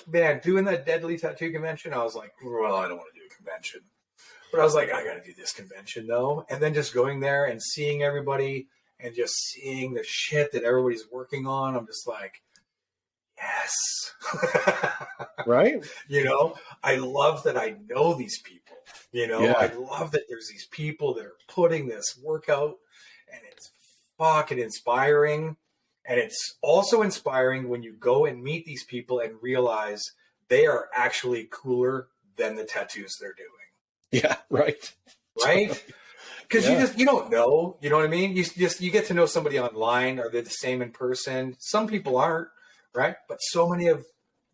B: man, doing that Deadly Tattoo Convention, I was like, well, I don't want to do a convention. But I was like, I got to do this convention though. And then just going there and seeing everybody and just seeing the shit that everybody's working on, I'm just like, yes.
A: Right?
B: I love that I know these people. I love that there's these people that are putting this work out, and it's fucking inspiring. And it's also inspiring when you go and meet these people and realize they are actually cooler than the tattoos they're doing.
A: Yeah, right.
B: Right? Because you don't know, you know what I mean? You get to know somebody online. Are they the same in person? Some people aren't, right? But so many of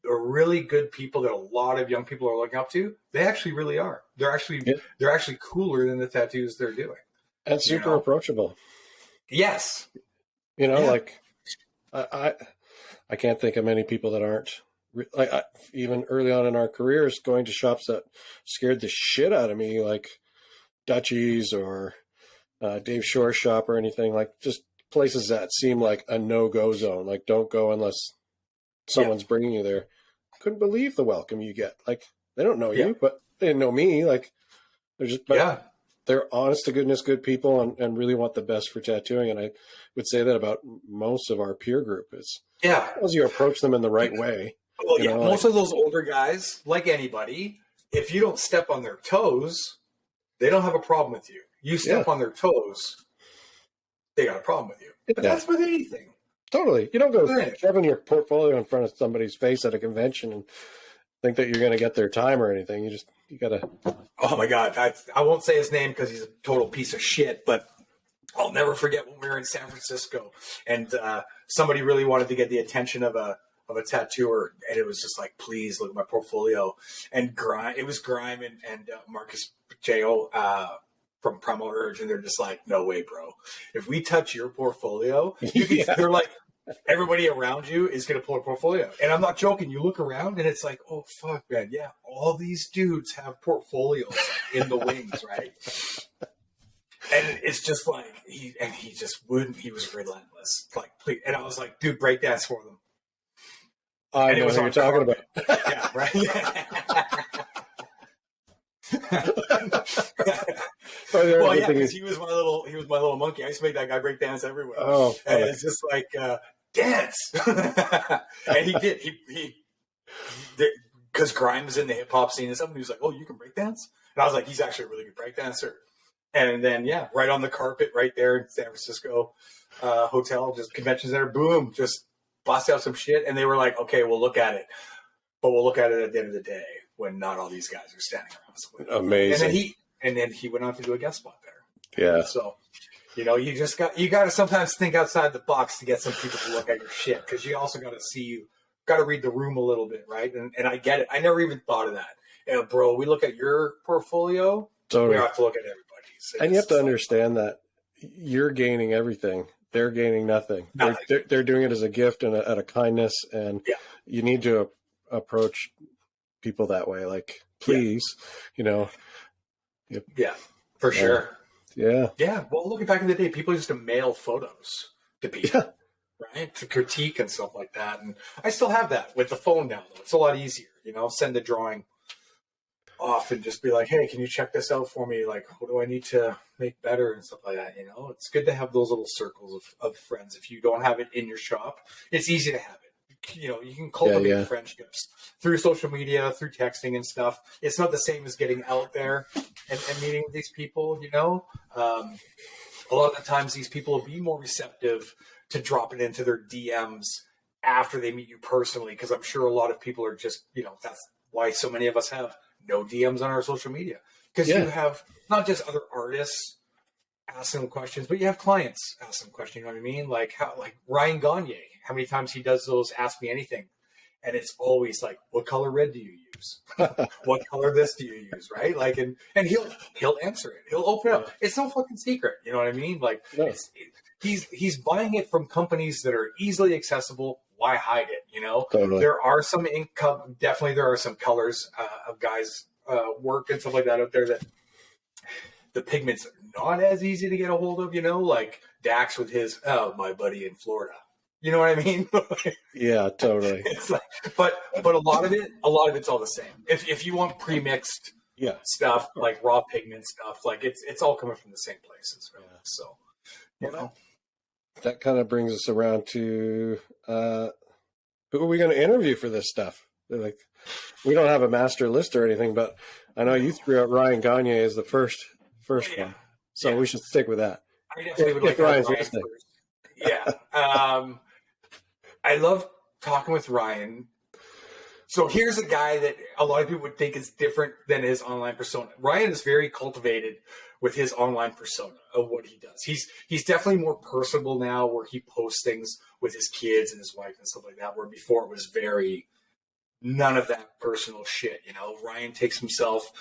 B: the really good people that a lot of young people are looking up to, they actually really are. They're actually cooler than the tattoos they're doing.
A: And super approachable.
B: Yes.
A: Like I can't think of many people that aren't like even early on in our careers going to shops that scared the shit out of me, like Dutchies or Dave Shore's shop or anything, like just places that seem like a no-go zone. Like don't go unless someone's bringing you there. Couldn't believe the welcome you get. Like they don't know you, but they didn't know me. Like they're honest to goodness good people and really want the best for tattooing. And I would say that about most of our peer group. It's as you approach them in the right way.
B: Well, most of those older guys, like anybody, if you don't step on their toes, they don't have a problem with you. You step on their toes, they got a problem with you. But that's with anything.
A: Totally. You don't go shoving your portfolio in front of somebody's face at a convention and think that you're going to get their time or anything. You got to.
B: Oh my God. I won't say his name because he's a total piece of shit, but I'll never forget when we were in San Francisco and somebody really wanted to get the attention of a tattooer, and it was just like, please look at my portfolio. And it was Grime and Marcus Pacheco from Primal Urge, and they're just like, no way, bro. If we touch your portfolio, they're like, everybody around you is going to pull a portfolio. And I'm not joking. You look around, and it's like, oh, fuck, man. Yeah, all these dudes have portfolios in the wings, right? And it's just like, he just wouldn't. He was relentless. Like, please. And I was like, dude, break dance for them.
A: I know what you're talking about.
B: Yeah, right. Well, yeah, because he was my little monkey. I used to make that guy break dance everywhere.
A: Oh,
B: and it's just like dance, and he did. He because Grime was in the hip hop scene and something. He was like, "Oh, you can break dance," and I was like, "He's actually a really good break dancer." And then right on the carpet, right there in San Francisco hotel, just convention center, boom, just bust out some shit, and they were like, "Okay, we'll look at it, but we'll look at it at the end of the day when not all these guys are standing around."
A: Amazing.
B: And then he went on to do a guest spot there.
A: Yeah.
B: So, you got to sometimes think outside the box to get some people to look at your shit, because you also got to read the room a little bit, right? And I get it. I never even thought of that. Bro, we look at your portfolio.
A: Totally.
B: We have to look at everybody's.
A: And you have to understand that you're gaining everything. They're gaining nothing. They're doing it as a gift and out of kindness, and you need to approach people that way. Like, please,
B: Yeah, for sure.
A: Yeah.
B: Yeah. Well, looking back in the day, people used to mail photos to people, right? To critique and stuff like that. And I still have that with the phone now, though. It's a lot easier, send the drawing off and just be like, hey, can you check this out for me? Like, what do I need to make better and stuff like that? It's good to have those little circles of friends. If you don't have it in your shop, it's easy to have it. You can cultivate friendships through social media, through texting and stuff. It's not the same as getting out there and meeting with these people, A lot of the times these people will be more receptive to drop it into their DMs after they meet you personally, because I'm sure a lot of people are just, that's why so many of us have no DMs on our social media. Because you have not just other artists asking them questions, but you have clients asking them questions, you know what I mean? Like Ryan Gagne, how many times he does those Ask Me Anything, and it's always like, what color red do you use? What color this do you use? Right? Like, and he'll answer it. He'll open up. It's no fucking secret. You know what I mean? Like, he's buying it from companies that are easily accessible. Why hide it?
A: Totally.
B: There are some definitely there are some colors of guys' work and stuff like that out there that the pigments are not as easy to get a hold of, like Dax with his, my buddy in Florida. You know what I mean?
A: Yeah, totally.
B: It's like, but a lot of it's all the same. If you want pre-mixed stuff, like raw pigment stuff, like it's all coming from the same places, right? Yeah. So,
A: that kind of brings us around to who are we going to interview for this stuff? They're like, we don't have a master list or anything, but I know you threw out Ryan Gagne as the first one, so we should stick with that.
B: I definitely would like Ryan's listening. Yeah. I love talking with Ryan. So here's a guy that a lot of people would think is different than his online persona. Ryan is very cultivated with his online persona of what he does. He's definitely more personable now, where he posts things with his kids and his wife and stuff like that, where before it was very none of that personal shit. You know, Ryan takes himself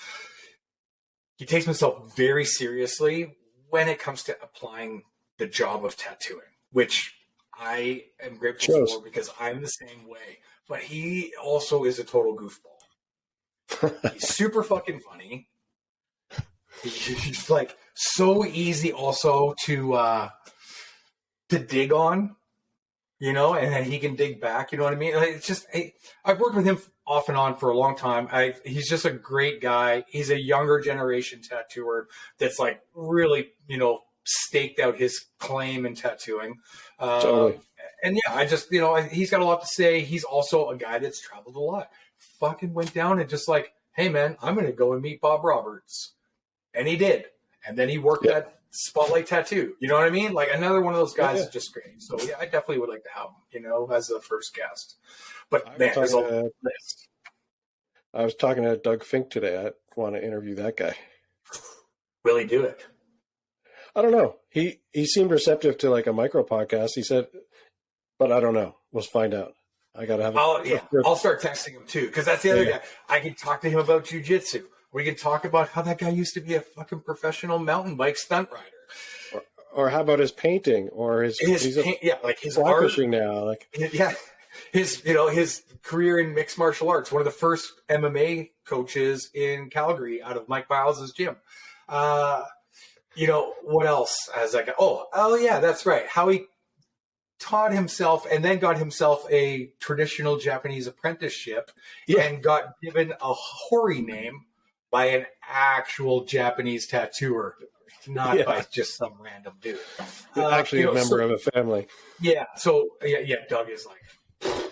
B: very seriously when it comes to applying the job of tattooing, which I am grateful for, because I'm the same way. But he also is a total goofball. He's super fucking funny. He's like so easy also to dig on, you know, and then he can dig back. You know what I mean? Like, it's just, I've worked with him off and on for a long time. He's just a great guy. He's a younger generation tattooer that's like really, you know, staked out his claim in tattooing.
A: Totally.
B: And yeah, I just, you know, he's got a lot to say. He's also a guy that's traveled a lot. Fucking went down and just like, hey man, I'm going to go and meet Bob Roberts. And he did. And then he worked at Spotlight Tattoo. You know what I mean? Like another one of those guys is just great. So yeah, I definitely would like to have him, you know, as the first guest. But man, there's a list.
A: I was talking to Doug Fink today. I want to interview that guy.
B: Will he do it?
A: I don't know. He seemed receptive to like a micro podcast. He said, but I don't know. We'll find out. I got to have
B: I'll start texting him too, because that's the other guy. I can talk to him about jiu-jitsu. We can talk about how that guy used to be a fucking professional mountain bike stunt rider.
A: Or how about his painting or his
B: like his art
A: fishing now, like
B: his career in mixed martial arts. One of the first MMA coaches in Calgary out of Mike Biles' gym. You know what else? As I go, oh yeah, that's right. How he taught himself and then got himself a traditional Japanese apprenticeship and got given a Hori name by an actual Japanese tattooer, not by just some random dude.
A: Actually a member of a family.
B: Yeah. So yeah, Doug is like,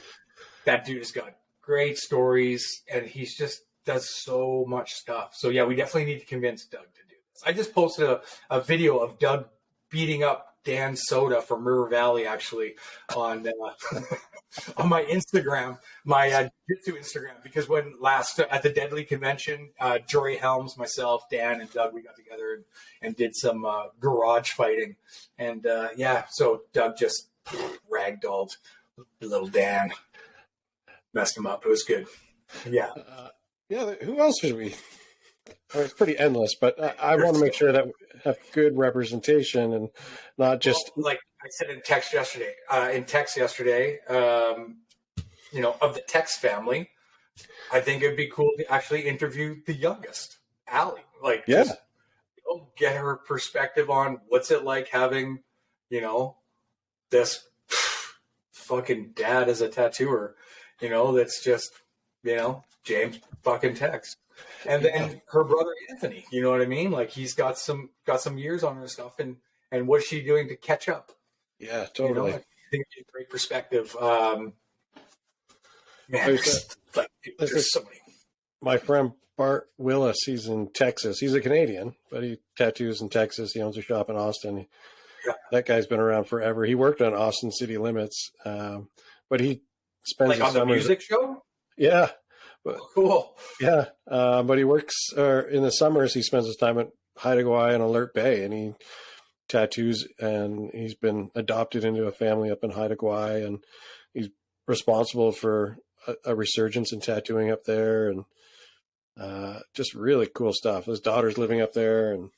B: that dude has got great stories and he's just does so much stuff. So yeah, we definitely need to convince Doug to do this. I just posted a video of Doug beating up Dan Soda from River Valley, actually, on on my Instagram, my jiu-jitsu Instagram, because when last at the Deadly convention, Jory Helms, myself, Dan, and Doug, we got together and did some garage fighting, and so Doug just ragdolled little Dan, messed him up. It was good. Yeah.
A: Who else should we? It's pretty endless, but I want to make sure that we have good representation and not just
B: like I said in text yesterday. You know, of the Tex family, I think it'd be cool to actually interview the youngest, Allie. Like, just, get her perspective on what's it like having, you know, this fucking dad as a tattooer. You know, that's just, you know, James fucking Tex. And then her brother Anthony, you know what I mean? Like he's got some years on her stuff, and what's she doing to catch up?
A: Yeah, totally.
B: You know, I think it's a great perspective. Man, there's so many.
A: My friend Bart Willis, he's in Texas. He's a Canadian, but he tattoos in Texas. He owns a shop in Austin. Yeah. That guy's been around forever. He worked on Austin City Limits, but he spends
B: like on the music show.
A: Yeah.
B: Cool.
A: Yeah. But he works in the summers. He spends his time at Haida Gwaii and Alert Bay, and he tattoos, and he's been adopted into a family up in Haida Gwaii, and he's responsible for a resurgence in tattooing up there, and just really cool stuff. His daughter's living up there, and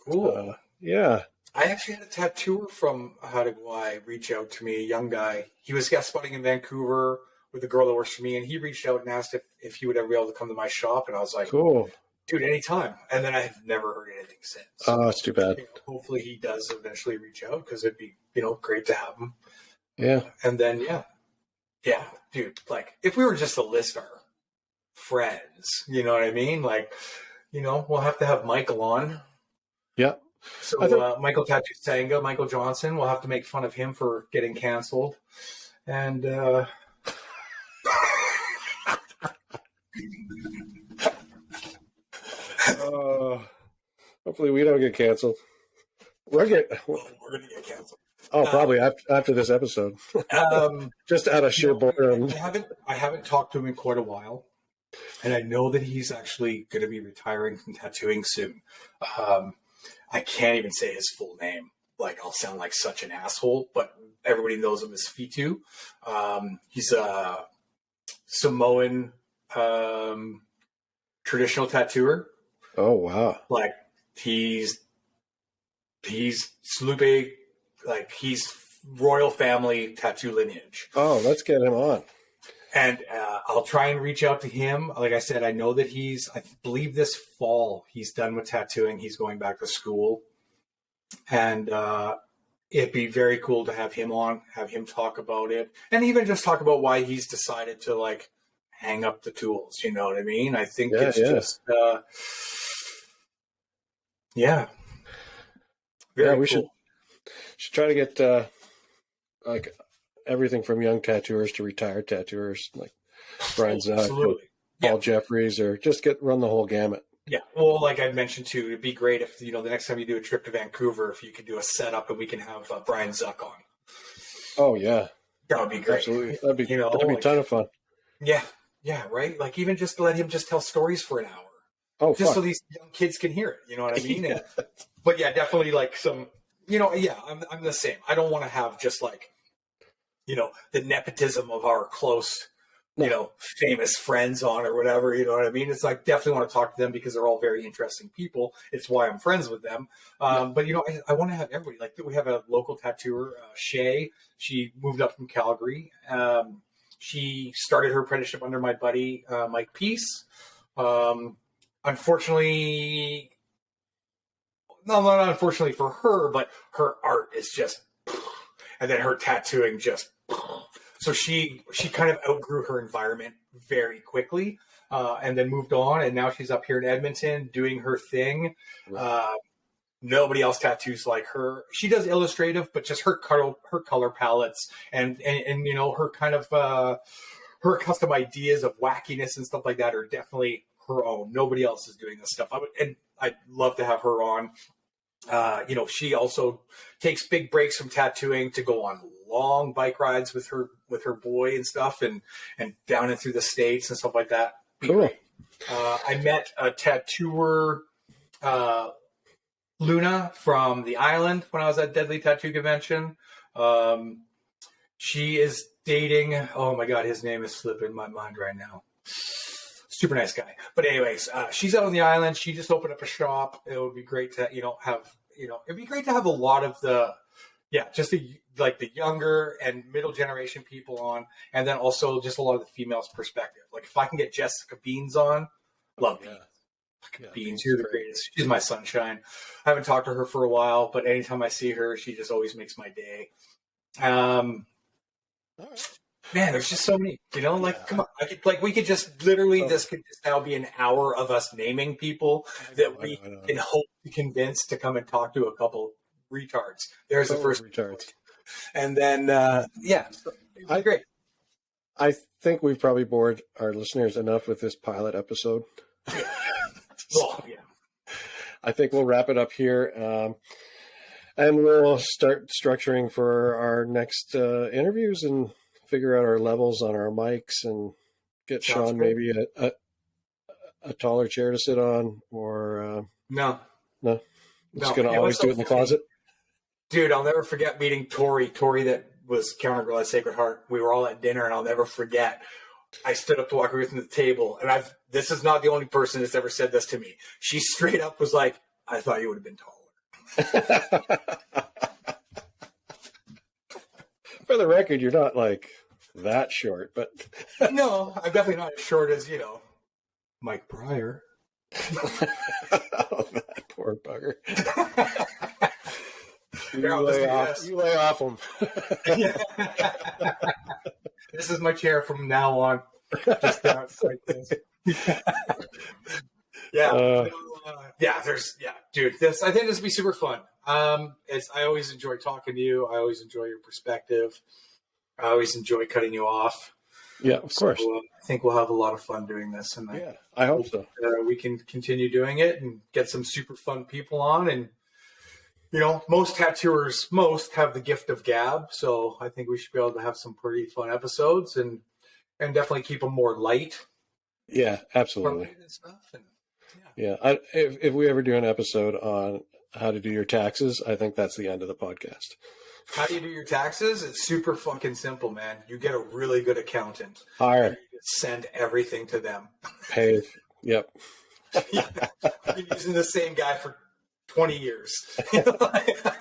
B: cool.
A: Yeah.
B: I actually had a tattooer from Haida Gwaii reach out to me, a young guy. He was guest spotting in Vancouver with a girl that works for me, and he reached out and asked if he would ever be able to come to my shop, and I was like,
A: cool,
B: dude, anytime. And then I have never heard anything since.
A: Oh, that's too bad.
B: You know, hopefully he does eventually reach out, because it'd be, you know, great to have him.
A: Yeah.
B: And then yeah, dude, like if we were just to list our friends, you know what I mean? Like, you know, we'll have to have Michael on.
A: Yeah.
B: So Michael Tattoo Sanga, Michael Johnson, we'll have to make fun of him for getting canceled. And
A: hopefully we don't get canceled. We're
B: We're going to get canceled.
A: probably after this episode. Just out of sheer boredom.
B: I haven't talked to him in quite a while, and I know that he's actually going to be retiring from tattooing soon. I can't even say his full name. Like, I'll sound like such an asshole, but everybody knows him as Fitu. He's a Samoan traditional tattooer.
A: Oh, wow.
B: Like, he's Slupe, like, he's royal family tattoo lineage.
A: Oh, let's get him on.
B: And I'll try and reach out to him. Like I said, I know that I believe this fall, he's done with tattooing. He's going back to school. And it'd be very cool to have him on, have him talk about it. And even just talk about why he's decided to, like, hang up the tools. You know what I mean? I think it's just, very
A: we
B: cool.
A: should try to get, like, everything from young tattooers to retired tattooers, like Brian Zuck, Paul Jeffries, or just run the whole gamut.
B: Yeah. Well, like I mentioned too, it'd be great if, the next time you do a trip to Vancouver, if you could do a setup and we can have Brian Zuck on.
A: Oh yeah.
B: That would be great.
A: Absolutely. That'd be a ton of fun.
B: Yeah. Yeah. Right. Like, even just let him just tell stories for an hour.
A: Oh,
B: just so these young kids can hear it. You know what I mean? Yeah. But yeah, definitely, like, some, I'm the same. I don't want to have just, like, the nepotism of our close, famous friends on or whatever, you know what I mean? It's like, definitely want to talk to them because they're all very interesting people. It's why I'm friends with them. But, I want to have everybody. Like, we have a local tattooer, Shay. She moved up from Calgary. She started her apprenticeship under my buddy, Mike Peace. Unfortunately, not unfortunately for her, but her art is just, and then her tattooing just, so she kind of outgrew her environment very quickly, and then moved on, and now she's up here in Edmonton doing her thing. Right. Nobody else tattoos like her. She does illustrative, but just her color palettes and her kind of her custom ideas of wackiness and stuff like that are definitely her own. Nobody else is doing this stuff. I'd love to have her on. She also takes big breaks from tattooing to go on long bike rides with her boy and stuff, and down and through the States and stuff like that.
A: Cool.
B: I met a tattooer, Luna from the island, when I was at Deadly Tattoo Convention. She is dating, oh my God, his name is slipping my mind right now. Super nice guy. But anyways, she's out on the island. She just opened up a shop. It would be great to, it'd be great to have a lot of the younger and middle generation people on. And then also just a lot of the females' perspective. Like, if I can get Jessica Beans on, love Beans. Beans, you're the greatest. She's my sunshine. I haven't talked to her for a while, but anytime I see her, she just always makes my day. Man, there's just so many, come on. We could just literally, this could just now be an hour of us naming people that we can hope to convince to come and talk to a couple retards. There's the first retards. And then, great.
A: I think we've probably bored our listeners enough with this pilot episode. I think we'll wrap it up here. And we'll start structuring for our next interviews and figure out our levels on our mics and get Shawn maybe a taller chair to sit on, or
B: no,
A: just gonna always do it in the closet.
B: Dude, I'll never forget meeting Tori that was counter girl at Sacred Heart. We were all at dinner, and I'll never forget, I stood up to walk away from the table, and this is not the only person that's ever said this to me. She straight up was like, I thought you would have been taller.
A: For the record, you're not like that short, but
B: no, I'm definitely not as short as, Mike Pryor.
A: Oh, that poor bugger. You lay off him.
B: This is my chair from now on. Just down like this. Dude. I think this would be super fun. I always enjoy talking to you. I always enjoy your perspective. I always enjoy cutting you off.
A: Yeah, of course.
B: I think we'll have a lot of fun doing this, and
A: I hope so.
B: We can continue doing it and get some super fun people on, and most tattooers, have the gift of gab. So I think we should be able to have some pretty fun episodes and definitely keep them more light.
A: Yeah, absolutely.
B: And stuff. And,
A: if we ever do an episode on how to do your taxes, I think that's the end of the podcast.
B: How do you do your taxes? It's super fucking simple, man. You get a really good accountant.
A: Hire.
B: You just send everything to them.
A: Pay. Yep.
B: I've been using the same guy for 20 years.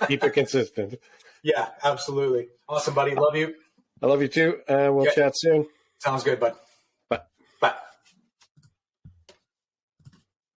A: Keep it consistent.
B: Yeah, absolutely. Awesome, buddy. Love you.
A: I love you too. And we'll chat soon.
B: Sounds good, bud.